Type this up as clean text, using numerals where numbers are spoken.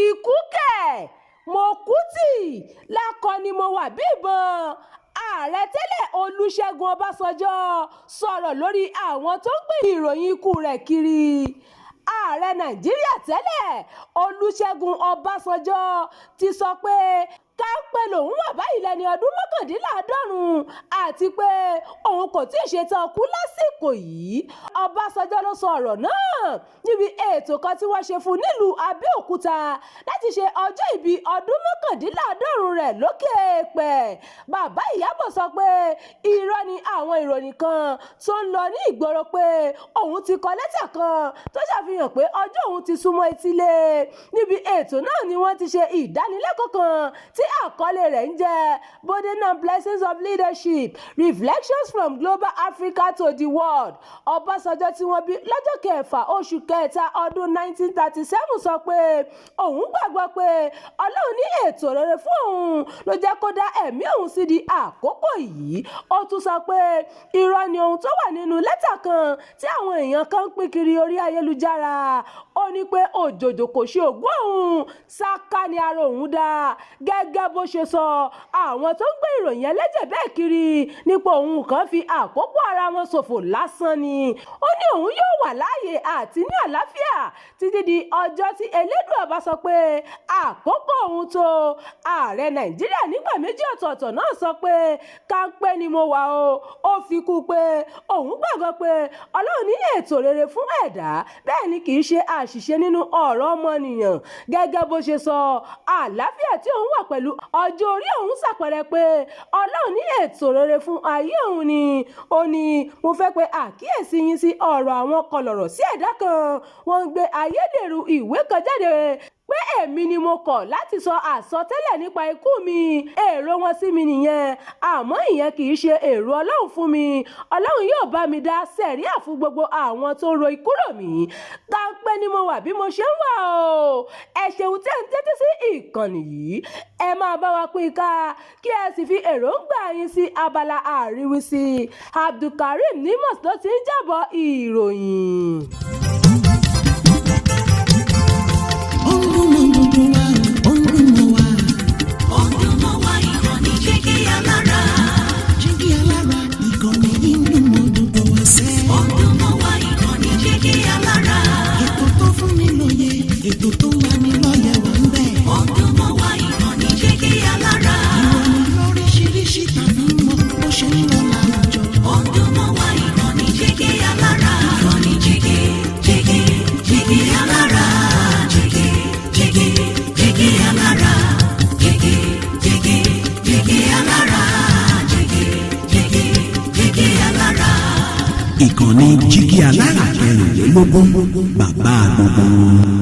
ikú kẹ̀ mo kú tì lákọ ni mo wà bí ìbọn. Ààrẹ tẹ́lẹ̀ Olusegun Obasanjo sọ̀rọ̀ lórí àwọn tó ń gbé ìròyìn ikú rẹ̀ kiri. Ààrẹ Nàìjíríà tẹ́lẹ̀ Olusegun Obasanjo ti sọ pé káńpẹ́ lòun wà báyìí lẹ́ni ọdún mọ́kàndínláàádọ́rùn-ún àti pé òun kò tí ì ṣetán kú lásìkò yìí. Ọbásanjọ́ ló sọ ọ̀rọ̀ náà níbi ètò kan tí wọ́n ṣe fún nílùú Abẹ́òkúta láti ṣe ọjọ́ ìbí ọdún mọ́kàndínláàádọ́rùn-ún rẹ̀ lókè èèpẹ̀. Bàbá Ìyábọ̀ sọ pé irọ́ ni àwọn ìròyìn kan tó ń lọ ní ìgboro pé òun ti kọ lẹ́tà kan tó ṣàfihàn pé ọjọ́ òun ti súnmọ́ etílé. Níbi ètò náà ni wọ́n ti ṣe ìdánilẹ́kọ̀ọ́ kan tí àkọlé rẹ̀ ń jẹ́ Burden and Blessings of Leadership, Reflections from Global Africa to the World. Ọbásanjọ́ tí wọ́n bí lọ́jọ́ kẹfà oṣù kẹta ọdún 1937 sọ pé òun gbàgbọ́ pé Ọlọ́run ní ètò rere fún òun ló jẹ́ kó dá ẹ̀mí òun sí di àkókò yìí. Ó tún sọ pé irọ́ ni ohun tó wà nínú lẹ́tà kan tí àwọn èèyàn kan ń pín kiri orí ayélujára. Ó ní pé òjòjò kò ṣe ògùn òun, ṣáká ni ara òun dá. Gẹ́gẹ́ bó ṣe sọ, àwọn tó ń gbé ìròyìn ẹlẹ́jẹ̀ bẹ́ẹ̀ kiri nípa òun kan fi àkókò ara wọn ṣòfò lásán ni. Ó ní òun yóò wà láàyè àti ní àlàáfíà títí di ọjọ́ tí Elédùà bá sọ pé àkókò òun tó. Ààrẹ Nàìjíríà nígbà méjì ọ̀tọ̀ọ̀tọ̀ náà sọ pé káńpẹ́ ni mo wà o. Ó fi kún pé òun gbàgbọ́ pé Ọlọ́run ní ètò rere fún ẹ̀dá, bẹ́ẹ̀ ni kì í ṣe àṣìṣe nínú ọ̀rọ̀ ọmọnìyàn. Gẹ́gẹ́ bó ṣe sọ, àlàáfíà tí òun wà pẹ̀lú ọjọ́ orí òun ṣàpẹẹrẹ pé Ọlọ́run ní ètò rere fún ayé òun ni. Ó ní mo fẹ́ pe àkíyèsí yín sí ọ̀rọ̀ àwọn kọlọ̀rọ̀ sí ẹ̀dá kan. Wọ́n ń gbé ayédèrú ìwé kan jáde pé èmi ni mo kọ̀ láti sọ àsọtẹ́lẹ̀ nípa ikú mi. Èrò wọn sí mi nìyẹn, àmọ́ ìyẹn kì í ṣe èrò Ọlọ́run fún mi. Ọlọ́run yóò bá mi dá sẹ̀ríà fún gbogbo àwọn tó ń ro ikú rò mí. Káńpẹ́ ni mo wà bí mo ṣe ń wà o. Ẹ ṣeun tẹ́ ń tẹ́tí sí ìkànnì yìí. Ẹ máa bá wa pín ká kí ẹ sì fi èròǹgbà yín sí abala àríwísí. Abdulkareem Nimas ló ti ń jábọ̀ ìròyìn. Ètò tó wà ní lọ́yẹ̀ wà ń bẹ̀. Ọdún mọ́ wá ìkànnì jẹ́ kí alára. Ìròyìn lóríṣiríṣi tàbí mọ bó ṣe ń lọ láwùjọ. Ọdún mọ́ wá ìkànnì jẹ́ kí alára. Ìkànnì jẹ́kí alára. Jẹ́kí alára. Jẹ́kí alára. Jẹ́kí alára. Ìkànnì jígí alára 16 bàbá gbogbo.